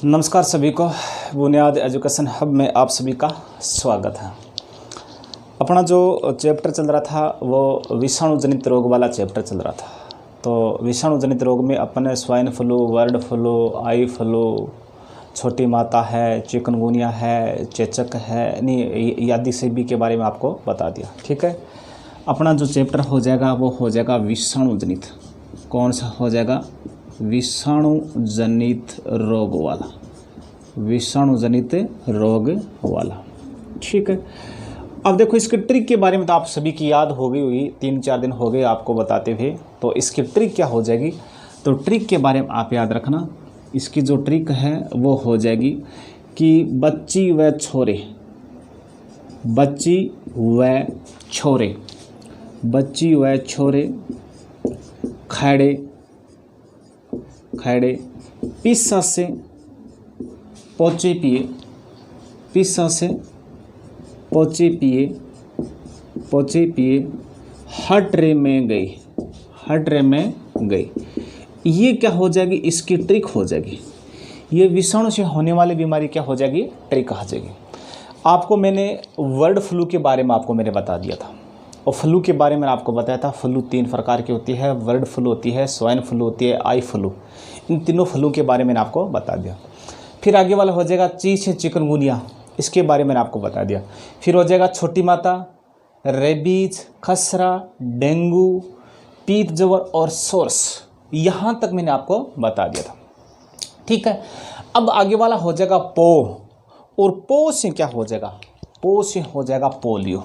नमस्कार सभी को, बुनियाद एजुकेशन हब में आप सभी का स्वागत है। अपना जो चैप्टर चल रहा था वो विषाणु जनित रोग वाला चैप्टर चल रहा था। तो विषाणु जनित रोग में अपने swine flu, bird flu, eye flu, छोटी माता है, चिकनगुनिया है, चेचक है, नहीं आदि सभी के बारे में आपको बता दिया। ठीक है, अपना जो चैप्टर हो जाएगा वो हो जाएगा विषाणु जनित। कौन सा हो जाएगा? विषाणु जनित रोग वाला, विषाणु जनित रोग वाला। ठीक है, अब देखो इसके ट्रिक के बारे में तो आप सभी की याद हो गई हुई, 3-4 दिन हो गए आपको बताते हुए। तो इसकी ट्रिक क्या हो जाएगी? तो ट्रिक के बारे में आप याद रखना। इसकी जो ट्रिक है वो हो जाएगी कि बच्ची व छोरे, बच्ची व छोरे, बच्ची व छोरे खैड़े खैड़े पिस्सा से पोचे पिए, पिस्सा से पोचे पिए, पोचे पिए हटरे में गई, हटरे में गई। ये क्या हो जाएगी? इसकी ट्रिक हो जाएगी। ये विषाणु से होने वाली बीमारी क्या हो जाएगी? ट्रिक कहा जाएगी। आपको मैंने बर्ड फ्लू के बारे में आपको मैंने बता दिया था, और फ्लू के बारे में आपको बताया था। फ्लू 3 प्रकार की होती है, बर्ड फ्लू होती है, स्वाइन फ्लू होती है, आई फ्लू। इन तीनों फ्लू के बारे में आपको बता दिया। फिर आगे वाला हो जाएगा चिकनगुनिया, इसके बारे में आपको बता दिया। फिर हो जाएगा छोटी माता, रेबीज, खसरा, डेंगू, पीत जवर और सोर्स। यहाँ तक मैंने आपको बता दिया था। ठीक है, अब आगे वाला हो जाएगा पो, और पो से क्या हो जाएगा? पो से हो जाएगा पोलियो।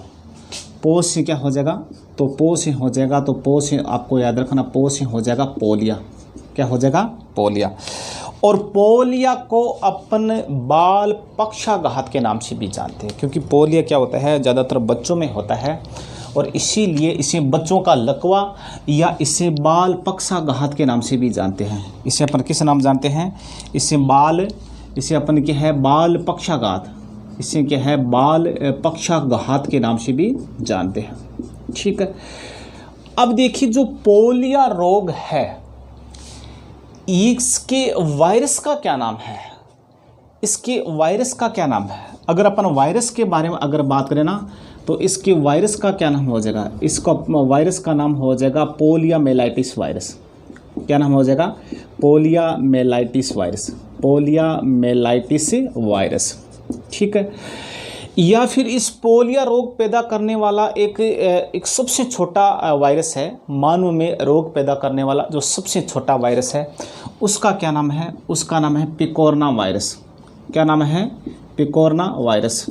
पो से क्या हो जाएगा? तो पो से हो जाएगा, तो पो से आपको याद रखना, पो से हो जाएगा पोलिया। क्या हो जाएगा? पोलिया। और पोलिया को अपन बाल पक्षाघात के नाम से भी जानते हैं, क्योंकि पोलिया क्या होता है, ज़्यादातर बच्चों में होता है, और इसीलिए इसे बच्चों का लकवा या इसे बाल पक्षाघात के नाम से भी जानते हैं। इसे अपन किस नाम जानते हैं? इसे अपन क्या है? बाल पक्षाघात। इसे क्या है? बाल पक्षाघात के नाम से भी जानते हैं। ठीक है, अब देखिए जो पोलियो रोग है, इसके वायरस का क्या नाम है? इसके वायरस का क्या नाम है? अगर अपन वायरस के बारे में अगर बात करें ना, तो इसके वायरस का क्या नाम हो जाएगा? इसका वायरस का नाम हो जाएगा पोलियोमेलाइटिस वायरस। क्या नाम हो जाएगा? Poliomyelitis virus, poliomyelitis virus. ठीक है, या फिर इस पोलियो रोग पैदा करने वाला एक सबसे छोटा वायरस है, मानव में रोग पैदा करने वाला जो सबसे छोटा वायरस है, उसका क्या नाम है? उसका नाम है पिकोरना वायरस। क्या नाम है? पिकोरना वायरस।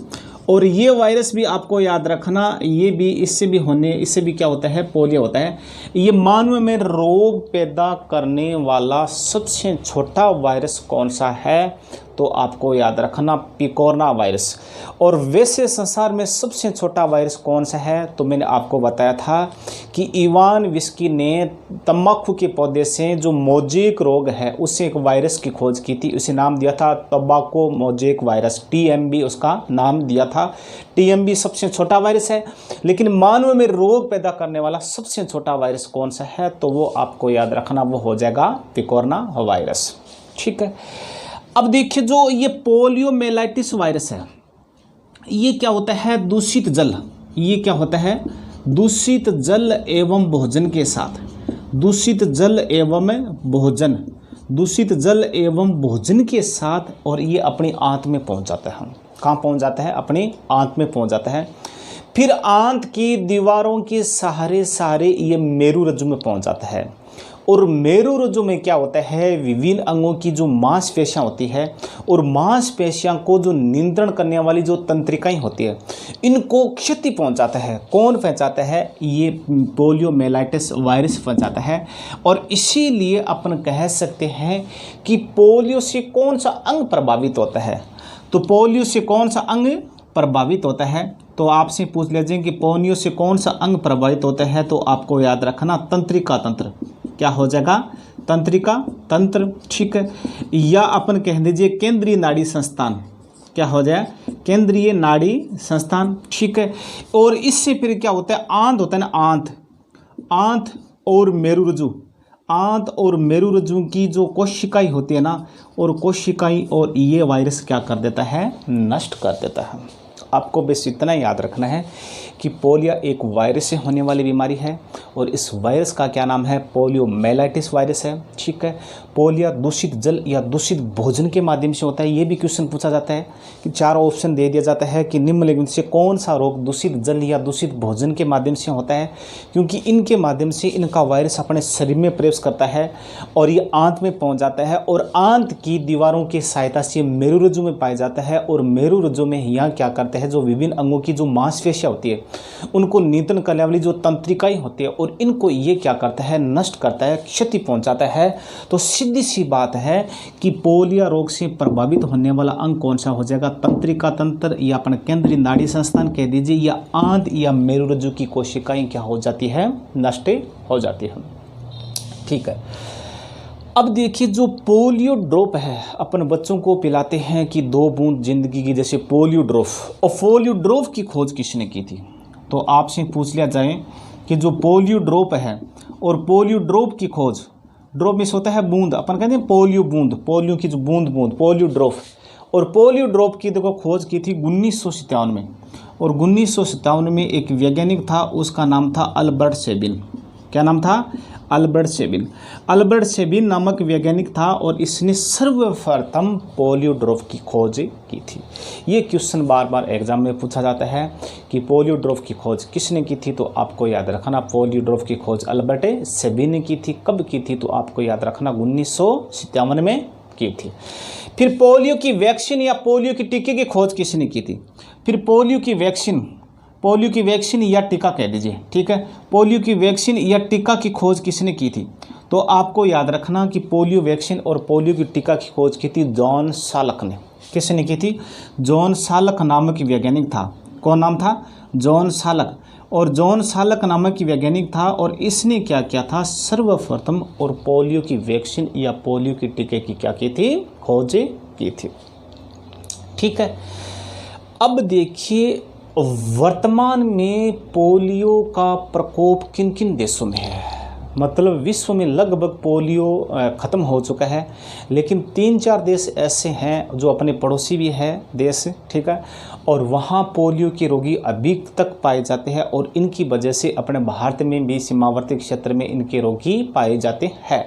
और ये वायरस भी आपको याद रखना, ये भी इससे भी क्या होता है? पोलियो होता है। ये मानव में रोग पैदा करने वाला सबसे छोटा वायरस कौन सा है? तो आपको याद रखना, पिकोरना वायरस। और वैसे संसार में सबसे छोटा वायरस कौन सा है? तो मैंने आपको बताया था कि इवान विस्की ने तंबाकू के पौधे से जो मोजेक रोग है उससे एक वायरस की खोज की थी। उसे नाम दिया था टोबैको मोजेक वायरस, TMB उसका नाम दिया था। TMB सबसे छोटा वायरस है, लेकिन मानव में रोग पैदा करने वाला सबसे छोटा वायरस कौन सा है? तो वो आपको याद रखना, वो हो जाएगा पिकोरना वायरस। ठीक है, अब देखिए जो ये पोलियोमेलाइटिस वायरस है, ये क्या होता है? दूषित जल। ये क्या होता है? दूषित जल एवं भोजन के साथ, दूषित जल एवं भोजन, दूषित जल एवं भोजन के साथ, और ये अपनी आंत में पहुंच जाता है। कहाँ पहुंच जाता है? अपनी आंत में पहुंच जाता है। फिर आंत की दीवारों के सहारे ये मेरुरज्जु में पहुंच जाता है। और मेरुरज्जु में क्या होता है? विभिन्न अंगों की जो मांसपेशियां होती है, और मांसपेशियां को जो नियंत्रण करने वाली जो तंत्रिकाएं होती है, इनको क्षति पहुंचाता है। कौन पहुंचाता है? ये पोलियोमेलाइटिस वायरस पहुंचाता है। और इसीलिए अपन कह सकते हैं कि पोलियो से कौन सा अंग प्रभावित होता है? तो पोलियो से कौन सा अंग प्रभावित होता है? तो आपसे पूछ लीजिए कि पोलियो से कौन सा अंग प्रभावित होता है, तो आपको याद रखना तंत्रिका तंत्र। क्या हो जाएगा? तंत्रिका तंत्र। ठीक है, या अपन कह दीजिए केंद्रीय नाड़ी संस्थान। क्या हो जाए? केंद्रीय नाड़ी संस्थान। ठीक है, और इससे फिर क्या होता है? आंत होता है ना, आंत और मेरुरज्जु, आंत और मेरुरज्जु की जो कोशिकाएं होती है ना, और कोशिकाएं और ये वायरस क्या कर देता है, नष्ट कर देता है। आपको बस इतना याद रखना है कि पोलियो एक वायरस से होने वाली बीमारी है और इस वायरस का क्या नाम है, पोलियोमाइलाइटिस वायरस है। ठीक है, पोलियो दूषित जल या दूषित भोजन के माध्यम से होता है। ये भी क्वेश्चन पूछा जाता है कि 4 ऑप्शन दे दिया जाता है कि निम्नलिखित से कौन सा रोग दूषित जल या दूषित भोजन के माध्यम से होता है, क्योंकि इनके माध्यम से इनका वायरस अपने शरीर में प्रवेश करता है और ये आंत में पहुंच जाता है और आंत की दीवारों की सहायता से मेरुरज्जु में पाया जाता है और मेरुरज्जु में यहाँ क्या करते हैं, जो विभिन्न अंगों की जो मांसपेशियां होती है उनको नियंत्रण करने वाली जो तंत्रिकाएं होती है और इनको ये क्या करता है, नष्ट करता है, क्षति पहुंचाता है। तो सीधी सी बात है कि पोलियो रोग से प्रभावित होने वाला अंग कौन सा हो जाएगा, तंत्रिका तंत्र या अपन केंद्रीय नाड़ी संस्थान कह दीजिए, या आंत या मेरुरज्जु की कोशिकाएं क्या हो जाती है, नष्ट हो जाती है। ठीक है, अब देखिए जो पोलियो ड्रॉप है अपन बच्चों को पिलाते हैं कि 2 बूंद जिंदगी की, जैसे पोलियो ड्रॉप, और पोलियो ड्रॉप की खोज किसने की थी, तो आपसे पूछ लिया जाए कि जो पोलियो ड्रॉप है और पोलियो ड्रॉप की खोज, ड्रॉप में होता है बूंद, अपन कहते हैं पोलियो बूंद, पोलियो की जो बूंद पोलियो ड्रॉप, और पोलियो ड्रॉप की देखो खोज की थी 1957 में, और 1957 में एक वैज्ञानिक था, उसका नाम था अल्बर्ट सेबिन। क्या नाम था, अल्बर्ट सेबिन। अल्बर्ट सेबिन नामक वैज्ञानिक था और इसने सर्वप्रथम पोलियो ड्रॉप की खोज की थी। ये क्वेश्चन बार बार एग्जाम में पूछा जाता है कि पोलियो ड्रॉप की खोज किसने की थी, तो आपको याद रखना पोलियो ड्रॉप की खोज अल्बर्ट सेबिन ने की थी। कब की थी, तो आपको याद रखना 1957 में की थी। फिर पोलियो की वैक्सीन या पोलियो की टीके की खोज किसने की थी, फिर पोलियो की वैक्सीन या टीका कह दीजिए, ठीक है, पोलियो की वैक्सीन या टीका की खोज किसने की थी, तो आपको याद रखना कि पोलियो वैक्सीन और पोलियो की टीका की खोज की थी जॉन साल्क ने। किसने की थी, जॉन साल्क नामक वैज्ञानिक था। कौन नाम था, जॉन साल्क। और जॉन साल्क नामक वैज्ञानिक था और इसने क्या किया था, सर्वप्रथम और पोलियो की वैक्सीन या पोलियो की टीके की क्या की थी, खोज की थी। ठीक है, अब देखिए वर्तमान में पोलियो का प्रकोप किन किन देशों में है, मतलब विश्व में लगभग पोलियो ख़त्म हो चुका है, लेकिन 3-4 देश ऐसे हैं जो अपने पड़ोसी भी है देश, ठीक है, और वहाँ पोलियो के रोगी अभी तक पाए जाते हैं और इनकी वजह से अपने भारत में भी सीमावर्ती क्षेत्र में इनके रोगी पाए जाते हैं।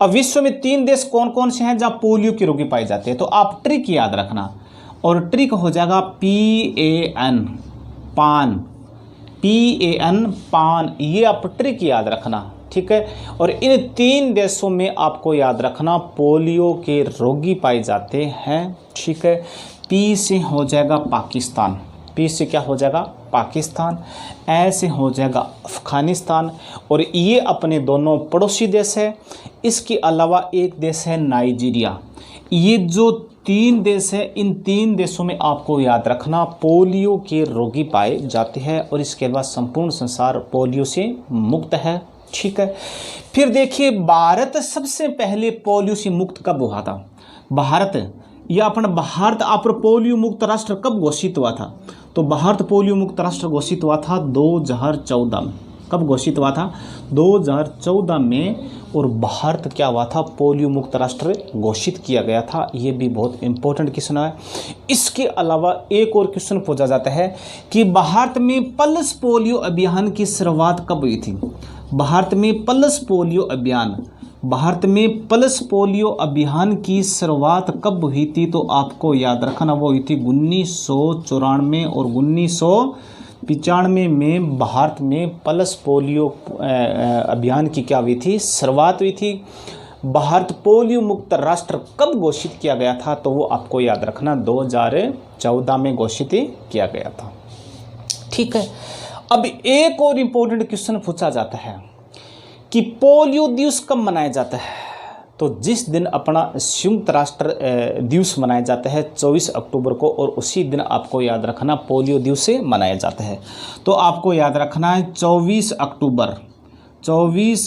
अब विश्व में 3 देश कौन कौन से हैं जहाँ पोलियो के रोगी पाए जाते हैं, तो आप ट्रिक याद रखना, और ट्रिक हो जाएगा PAN, पान, ये आप ट्रिक याद रखना। ठीक है, और इन 3 देशों में आपको याद रखना पोलियो के रोगी पाए जाते हैं। ठीक है, P से हो जाएगा पाकिस्तान, P से क्या हो जाएगा, पाकिस्तान, ए से हो जाएगा अफगानिस्तान, और ये अपने दोनों पड़ोसी देश है। इसके अलावा एक देश है नाइजीरिया। ये जो 3 देश है, इन 3 देशों में आपको याद रखना पोलियो के रोगी पाए जाते हैं और इसके बाद संपूर्ण संसार पोलियो से मुक्त है। ठीक है, फिर देखिए भारत सबसे पहले पोलियो से मुक्त कब हुआ था, भारत या अपना भारत आप पोलियो मुक्त राष्ट्र कब घोषित हुआ था, तो भारत पोलियो मुक्त राष्ट्र घोषित हुआ था 2014 में। कब घोषित हुआ था, 2014 में, और भारत क्या हुआ था, पोलियो मुक्त राष्ट्र घोषित किया गया था। ये भी बहुत इंपॉर्टेंट क्वेश्चन है। इसके अलावा एक और क्वेश्चन पूछा जाता है कि भारत में पल्स पोलियो अभियान की शुरुआत कब हुई थी, भारत में पल्स पोलियो अभियान की शुरुआत कब हुई थी, तो आपको याद रखना वो हुई थी 1994 और 1995 में भारत में पल्स पोलियो अभियान की क्या हुई थी, शुरुआत हुई थी। भारत पोलियो मुक्त राष्ट्र कब घोषित किया गया था, तो वो आपको याद रखना 2014 में घोषित किया गया था। ठीक है, अब एक और इम्पोर्टेंट क्वेश्चन पूछा जाता है कि पोलियो दिवस कब मनाया जाता है, तो जिस दिन अपना संयुक्त राष्ट्र दिवस मनाया जाता है 24 अक्टूबर को, और उसी दिन आपको याद रखना पोलियो दिवस मनाया जाता है। तो आपको याद रखना है 24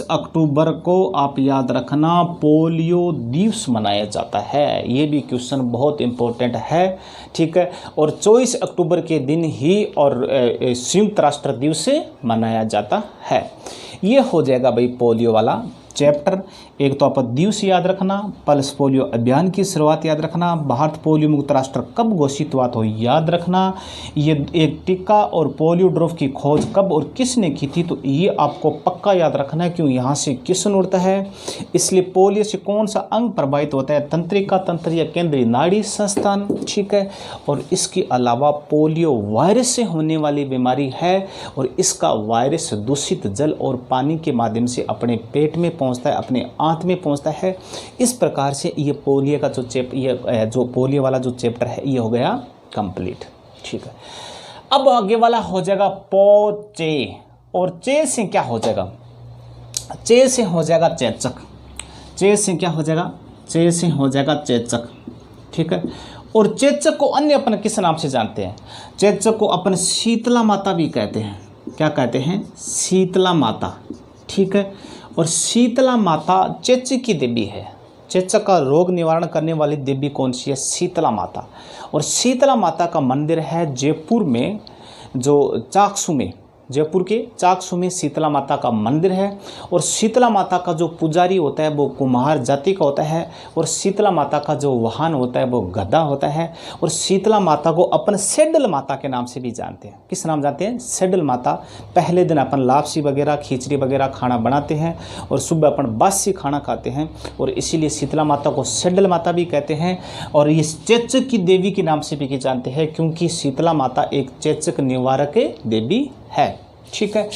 अक्टूबर को आप याद रखना पोलियो दिवस मनाया जाता है। ये भी क्वेश्चन बहुत इम्पोर्टेंट है। ठीक है, और 24 अक्टूबर के दिन ही और संयुक्त राष्ट्र दिवस मनाया जाता है। ये हो जाएगा भाई पोलियो वाला चैप्टर, एक तो आप दिवस याद रखना, पल्स पोलियो अभियान की शुरुआत याद रखना, भारत पोलियो मुक्त राष्ट्र कब घोषित हुआ तो याद रखना, ये एक टीका और पोलियो ड्रॉप की खोज कब और किसने की थी तो ये आपको पक्का याद रखना है, क्यों यहाँ से क्वेश्चन उड़ता है। इसलिए पोलियो से कौन सा अंग प्रभावित होता है, तंत्रिका तंत्र या केंद्रीय नाड़ी संस्थान, ठीक है। और इसके अलावा पोलियो वायरस से होने वाली बीमारी है और इसका वायरस दूषित जल और पानी के माध्यम से अपने पेट में पहुंचता है, अपने आंत में पहुंचता है। इस प्रकार से ये पोलियो का जो पोलियो वाला जो चैप्टर है ये हो गया कंप्लीट, ठीक है। अब आगे वाला हो जाएगा पोचे, और चे से क्या हो जाएगा, चे से हो जाएगा चेचक, चे से क्या हो जाएगा, चे से हो जाएगा चेचक, ठीक है। और चेचक को अन्य अपन किस नाम से जानते हैं, चेचक को अपन शीतला माता भी कहते हैं, क्या कहते हैं, शीतला माता, ठीक है। और शीतला माता चेचक की देवी है, चेचक का रोग निवारण करने वाली देवी कौन सी है, शीतला माता। और शीतला माता का मंदिर है जयपुर में, जो चाकसू में, जयपुर के चाकसू में शीतला माता का मंदिर है। और शीतला माता का जो पुजारी होता है वो कुम्हार जाति का होता है, और शीतला माता का जो वाहन होता है वो गधा होता है। और शीतला माता को अपन सेडल माता के नाम से भी जानते हैं, किस नाम जानते हैं, सेडल माता। पहले दिन अपन लापसी वगैरह खिचड़ी वगैरह खाना बनाते हैं और सुबह अपन बासी खाना खाते हैं, और इसीलिए शीतला माता को सेडल माता भी कहते हैं। और ये चेचक की देवी के नाम से भी जानते हैं, क्योंकि शीतला माता एक चेचक निवारक देवी है, ठीक है।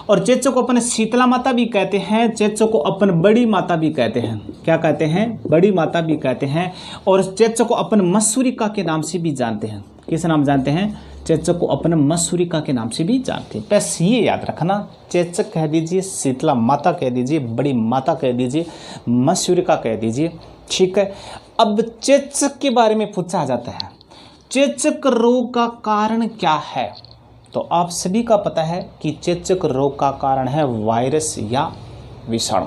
और चेचक को अपन शीतला माता भी कहते हैं, चेचक को अपन बड़ी माता भी कहते हैं, क्या कहते हैं, बड़ी माता भी कहते हैं। और चेचक को अपन मसूरिका के नाम से भी जानते हैं, किस नाम जानते हैं, चेचक को अपन मसूरिका के नाम से भी जानते हैं। बस ये याद रखना, चेचक कह दीजिए, शीतला माता कह दीजिए, बड़ी माता कह दीजिए, मसूरिका कह दीजिए, ठीक है। अब चेचक के बारे में पूछा जाता है, चेचक रोग का कारण क्या है, तो आप सभी का पता है कि चेचक रोग का कारण है वायरस या विषाणु,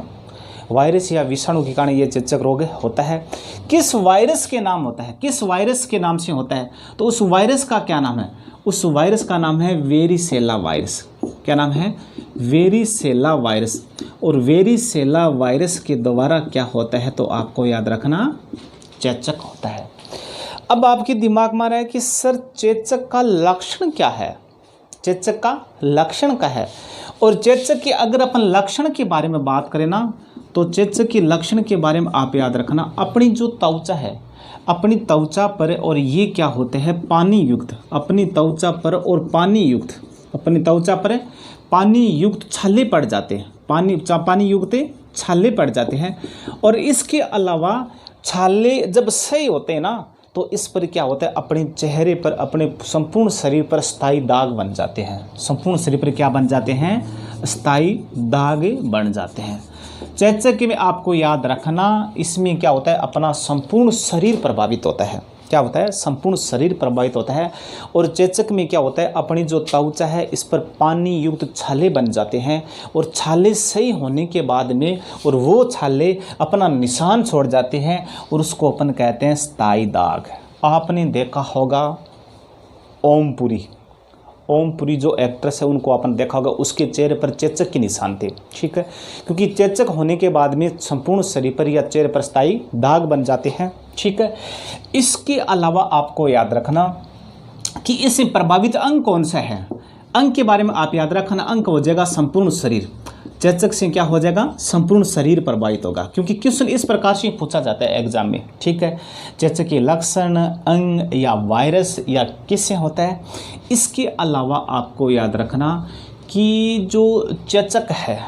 वायरस या विषाणु के कारण ये चेचक रोग होता है। किस वायरस के नाम होता है, किस वायरस के नाम से होता है, तो उस वायरस का क्या नाम है, उस वायरस का नाम है वेरिसेला वायरस। क्या नाम है, वेरिसेला वायरस। और वेरिसेला वायरस के द्वारा क्या होता है, तो आपको याद रखना चेचक होता है। अब आपके दिमाग में आ रहा है कि सर चेचक का लक्षण क्या है, चेचक का लक्षण क्या है। और चेचक के अगर अपन लक्षण के बारे में बात करें ना, तो चेचक के लक्षण के बारे में आप याद रखना, अपनी जो त्वचा है, अपनी त्वचा पर, और ये क्या होते हैं, पानी युक्त, अपनी त्वचा पर और पानी युक्त, अपनी त्वचा पर पानी युक्त छाले पड़ जाते हैं, पानी युक्त छाले पड़ जाते हैं। और इसके अलावा छाले जब सही होते हैं ना, तो इस पर क्या होता है, अपने चेहरे पर, अपने संपूर्ण शरीर पर स्थायी दाग बन जाते हैं, संपूर्ण शरीर पर क्या बन जाते हैं, स्थायी दाग बन जाते हैं। चेचक में आपको याद रखना, इसमें क्या होता है, अपना संपूर्ण शरीर प्रभावित होता है, क्या होता है, संपूर्ण शरीर प्रभावित होता है। और चेचक में क्या होता है, अपनी जो त्वचा है इस पर पानी युक्त छाले बन जाते हैं, और छाले सही होने के बाद में, और वो छाले अपना निशान छोड़ जाते हैं, और उसको अपन कहते हैं स्थायी दाग। आपने देखा होगा ओमपुरी, ओमपुरी जो एक्ट्रेस है उनको अपन देखा होगा, उसके चेहरे पर चेचक के निशान थे, ठीक है, क्योंकि चेचक होने के बाद में संपूर्ण शरीर पर या चेहरे पर स्थायी दाग बन जाते हैं, ठीक है। इसके अलावा आपको याद रखना कि इससे प्रभावित अंग कौन सा है, अंग के बारे में आप याद रखना, अंग हो जाएगा संपूर्ण शरीर, चेचक से क्या हो जाएगा, संपूर्ण शरीर प्रभावित होगा, क्योंकि क्वेश्चन इस प्रकार से पूछा जाता है एग्जाम में, ठीक है। चेचक के लक्षण अंग या वायरस या किससे होता है। इसके अलावा आपको याद रखना कि जो चेचक है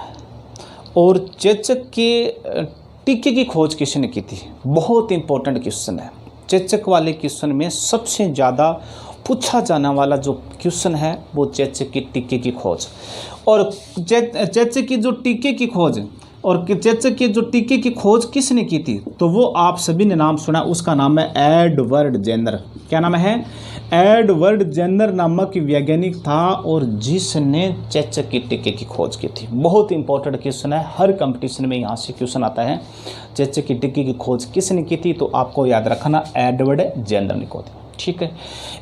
और चेचक के टीके की खोज किसने की थी, बहुत इंपॉर्टेंट क्वेश्चन है। चेचक वाले क्वेश्चन में सबसे ज़्यादा पूछा जाने वाला जो क्वेश्चन है वो चेचक की टीके की खोज। और चेचक की जो टीके की खोज और चेचक के जो टीके की खोज किसने की थी, तो वो आप सभी ने नाम सुना, उसका नाम है एडवर्ड जेनर। क्या नाम है, एडवर्ड जेनर नामक वैज्ञानिक था और जिसने चेचक की टीके की खोज की थी। बहुत इंपॉर्टेंट क्वेश्चन है, हर कंपटीशन में यहाँ से क्वेश्चन आता है। चेचक की टीके की खोज किसने की थी, तो आपको याद रखना एडवर्ड जेनर ने की थी, ठीक है।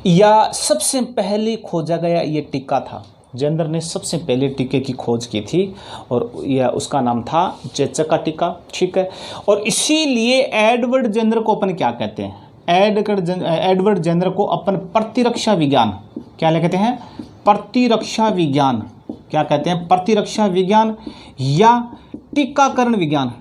या सबसे पहले खोजा गया ये टीका था, जेंदर ने सबसे पहले टीके की खोज की थी और यह उसका नाम था चेचक का टीका। ठीक है, और इसीलिए एडवर्ड जेंदर को अपन क्या कहते हैं, एडवर्ड जेंदर को अपन प्रतिरक्षा विज्ञान क्या कहते हैं, प्रतिरक्षा विज्ञान क्या कहते हैं, प्रतिरक्षा विज्ञान या टीकाकरण विज्ञान,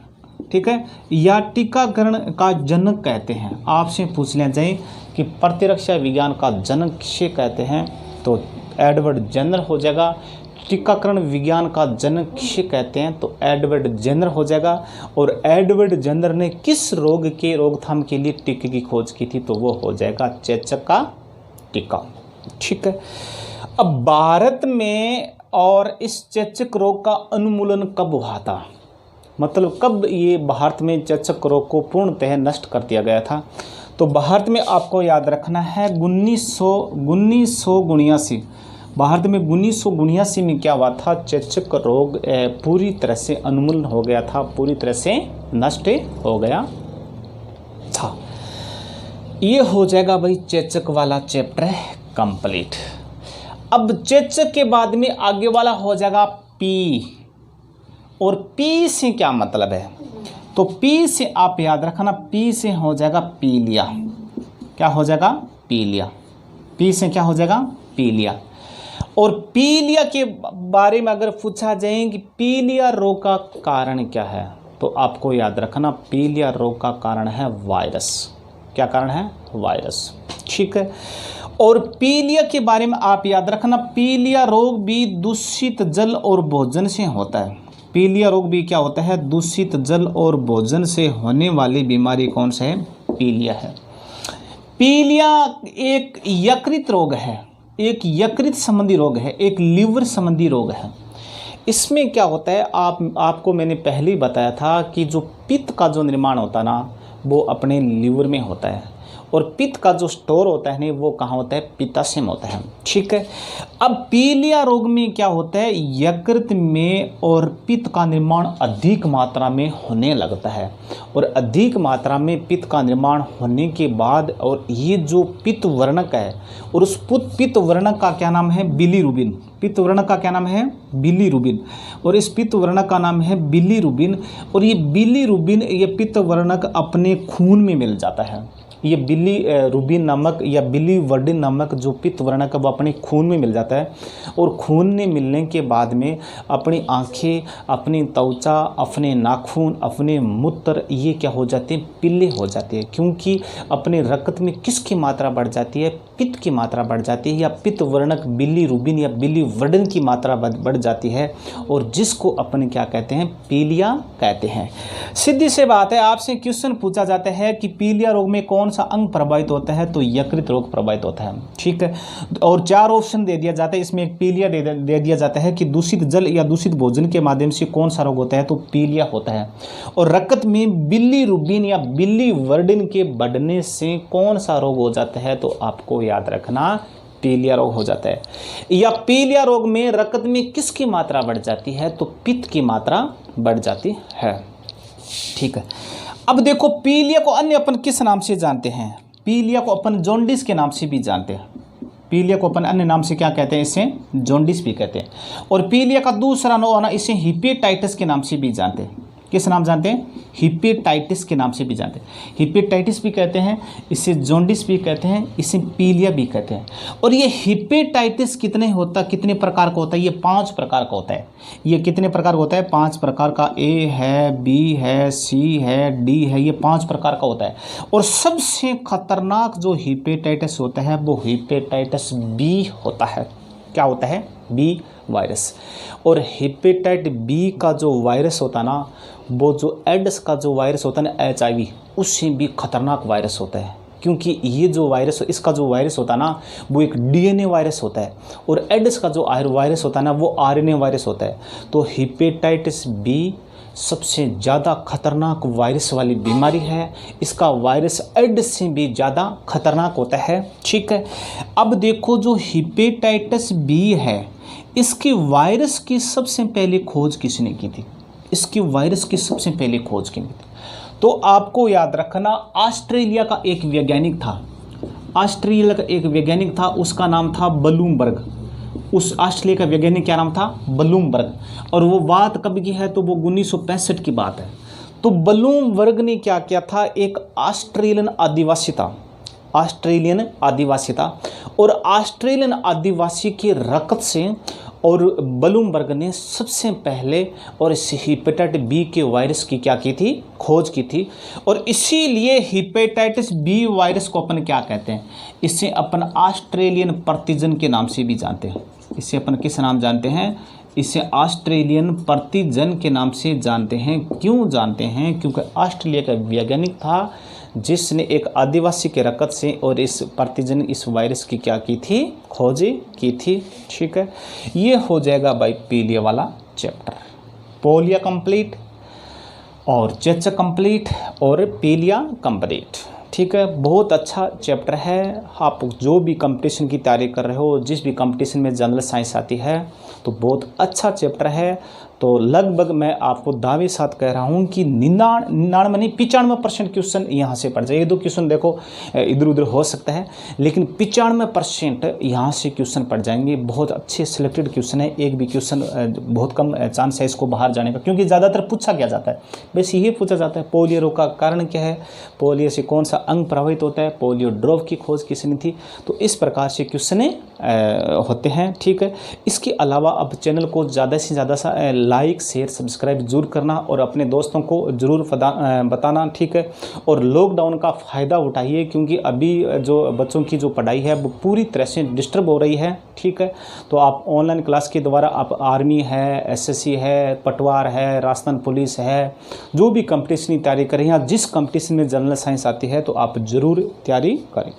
ठीक है, या टीकाकरण का जनक कहते हैं। आपसे पूछ लिया जाए कि प्रतिरक्षा विज्ञान का जनक किसे कहते हैं, तो एडवर्ड जेंदर हो जाएगा। टीकाकरण विज्ञान का जनक किसे कहते हैं, तो एडवर्ड जेंदर हो जाएगा। और एडवर्ड जेंदर ने किस रोग के रोकथाम के लिए टीके की खोज की थी, तो वो हो जाएगा चेचक का टीका। ठीक है, अब भारत में और इस चेचक रोग का उन्मूलन कब हुआ था, मतलब कब ये भारत में चेचक रोग को पूर्णतः नष्ट कर दिया गया था, तो भारत में आपको याद रखना है 1979 भारत में 1979 में क्या हुआ था, चेचक रोग पूरी तरह से उन्मूलन हो गया था, पूरी तरह से नष्ट हो गया था। ये हो जाएगा भाई चेचक वाला चैप्टर कंप्लीट। अब चेचक के बाद में आगे वाला हो जाएगा पी, और पी से क्या मतलब है, तो पी से आप याद रखना, पी से हो जाएगा पीलिया। क्या हो जाएगा, पीलिया। पी से क्या हो जाएगा, पीलिया। और पीलिया के बारे में अगर पूछा जाए कि पीलिया रोग का कारण क्या है, तो आपको याद रखना पीलिया रोग का कारण है वायरस। क्या कारण है, वायरस। ठीक है, और पीलिया के बारे में आप याद रखना पीलिया रोग भी दूषित जल और भोजन से होता है। पीलिया रोग भी क्या होता है, दूषित जल और भोजन से होने वाली बीमारी कौन सा है, पीलिया है। पीलिया एक यकृत रोग है, एक यकृत संबंधी रोग है, एक लीवर संबंधी रोग है। इसमें क्या होता है, आपको मैंने पहले ही बताया था कि जो पित्त का जो निर्माण होता है ना, वो अपने लीवर में होता है, और पित्त का जो स्टोर होता है ना, वो कहाँ होता है, पित्ताशय में होता है। ठीक है, अब पीलिया रोग में क्या होता है, यकृत में और पित्त का निर्माण अधिक मात्रा में होने लगता है, और अधिक मात्रा में पित्त का निर्माण होने के बाद, और ये जो पित्त वर्णक है, और उस पित्त वर्णक का क्या नाम है, बिलीरुबिन। पित्त वर्णक का क्या नाम है, बिलीरुबिन, और इस पित्त वर्णक का नाम है बिलीरुबिन। और ये बिलीरुबिन, ये पित्त वर्णक अपने खून में मिल जाता है। ये बिलीरुबिन नामक या बिलीवर्डिन नामक जो पित्त वर्णक है वो अपने खून में मिल जाता है, और खून में मिलने के बाद में अपनी आँखें, अपनी त्वचा, अपने नाखून, अपने मूत्र, ये क्या हो जाते हैं, पीले हो जाते हैं। क्योंकि अपने रक्त में किसकी मात्रा बढ़ जाती है, पित्त की मात्रा बढ़ जाती है, या पित्त वर्णक बिलीरुबिन या बिलीवर्डिन की मात्रा बढ़ जाती है, और जिसको अपन क्या कहते हैं, पीलिया कहते हैं। सीधी सी बात है, आपसे क्वेश्चन पूछा जाता है कि पीलिया रोग में कौन सा अंग प्रभावित होता है, तो यकृत रोग प्रभावित होता है। ठीक है, और 4 ऑप्शन दे दिया जाता है, इसमें एक पीलिया दे दिया जाता है कि दूषित जल या दूषित भोजन के माध्यम से कौन सा रोग होता है, तो पीलिया होता है। और रक्त में बिलीरुबिन या बिलीवर्डिन के बढ़ने से कौन सा रोग हो जाता है, तो आपको याद रखना पीलिया रोग हो जाता है। या पीलिया रोग में रक्त में किसकी मात्रा बढ़ जाती है, तो पित्त की मात्रा बढ़ जाती है। ठीक है, अब देखो पीलिया को अन्य अपन किस नाम से जानते हैं, पीलिया को अपन जॉन्डिस के नाम से भी जानते हैं। पीलिया को अपन अन्य नाम से क्या कहते हैं, इसे जॉन्डिस भी कहते हैं। और पीलिया का दूसरा नाम इसे हिपेटाइटिस के नाम से भी जानते हैं। किस नाम जानते हैं, हिपेटाइटिस के नाम से भी जानते हैं। हिपेटाइटिस भी कहते हैं, इसे जॉन्डिस भी कहते हैं, इसे पीलिया भी कहते हैं। और ये हिपेटाइटिस कितने प्रकार का होता है, ये 5 प्रकार का होता है। ये कितने प्रकार का होता है, 5 प्रकार का। ए है, बी है, सी है, डी है, ये 5 प्रकार का होता है। और सबसे खतरनाक जो हिपेटाइटिस होता है वो हिपेटाइटिस बी होता है। क्या होता है, बी वायरस। और हेपेटाइट बी का जो वायरस होता है ना, वो जो एड्स का जो वायरस होता है ना, HIV, उससे भी खतरनाक वायरस होता है। क्योंकि ये जो वायरस, इसका जो वायरस होता है ना, वो एक DNA वायरस होता है, और एड्स का जो वायरस होता है ना, वो RNA वायरस होता है। तो हेपेटाइटिस बी सबसे ज़्यादा खतरनाक वायरस वाली बीमारी है। इसका वायरस एड्स से भी ज़्यादा खतरनाक होता है। ठीक है, अब देखो जो हेपेटाइटिस बी है, इसकी वायरस की सबसे पहले खोज किसने की थी, इसकी वायरस की सबसे पहले खोज की थी, तो आपको याद रखना ऑस्ट्रेलिया का एक वैज्ञानिक था। ऑस्ट्रेलिया का एक वैज्ञानिक था, उसका नाम था ब्लूमबर्ग। उस ऑस्ट्रेलिया का वैज्ञानिक क्या नाम था? ब्लूमबर्ग। और वो बात कब की है? तो वो 1965 की बात है। तो ब्लूमबर्ग ने क्या किया था? एक ऑस्ट्रेलियन आदिवासी था, ऑस्ट्रेलियन आदिवासी था, और ऑस्ट्रेलियन आदिवासी की रकत से और ब्लूमबर्ग ने सबसे पहले और इस हेपेटाइटिस बी के वायरस की क्या की थी? खोज की थी। और इसीलिए हेपेटाइटिस बी वायरस को अपन क्या कहते हैं? इसे अपन ऑस्ट्रेलियन प्रतिजन के नाम से भी जानते हैं। इसे अपन किस नाम जानते हैं? इसे ऑस्ट्रेलियन प्रतिजन के नाम से जानते हैं। क्यों जानते हैं? क्योंकि ऑस्ट्रेलिया का वैज्ञानिक था जिसने एक आदिवासी के रकत से और इस प्रतिजन इस वायरस की क्या की थी? खोज की थी। ठीक है, ये हो जाएगा भाई पीलिया वाला चैप्टर। पोलिया कंप्लीट और चेचक कंप्लीट और पीलिया कंप्लीट। ठीक है, बहुत अच्छा चैप्टर है। आप जो भी कंपटीशन की तैयारी कर रहे हो, जिस भी कंपटीशन में जनरल साइंस आती है, तो बहुत अच्छा चैप्टर है। तो लगभग मैं आपको दावे साथ कह रहा हूँ कि 95% क्वेश्चन यहाँ से पड़ जाए। ये 2 क्वेश्चन देखो इधर उधर हो सकता है, लेकिन 95% यहाँ से क्वेश्चन पड़ जाएंगे। बहुत अच्छे सिलेक्टेड क्वेश्चन है। एक भी क्वेश्चन बहुत कम चांस है इसको बाहर जाने का, क्योंकि ज़्यादातर पूछा क्या जाता है? बस यही पूछा जाता है, पोलियो रोग का कारण क्या है, पोलियो से कौन सा अंग प्रभावित होता है, पोलियो ड्रॉप की खोज किसने थी। तो इस प्रकार से क्वेश्चन होते हैं। ठीक है, इसके अलावा अब चैनल को ज़्यादा से ज़्यादा लाइक शेयर सब्सक्राइब जरूर करना और अपने दोस्तों को ज़रूर बताना। ठीक है, और लॉकडाउन का फ़ायदा उठाइए, क्योंकि अभी जो बच्चों की जो पढ़ाई है वो पूरी तरह से डिस्टर्ब हो रही है। ठीक है, तो आप ऑनलाइन क्लास के द्वारा आप आर्मी है, एसएससी है, पटवार है, राजस्थान पुलिस है, जो भी कंपटीशन की तैयारी करें या जिस कंपटीशन में जनरल साइंस आती है, तो आप ज़रूर तैयारी करें।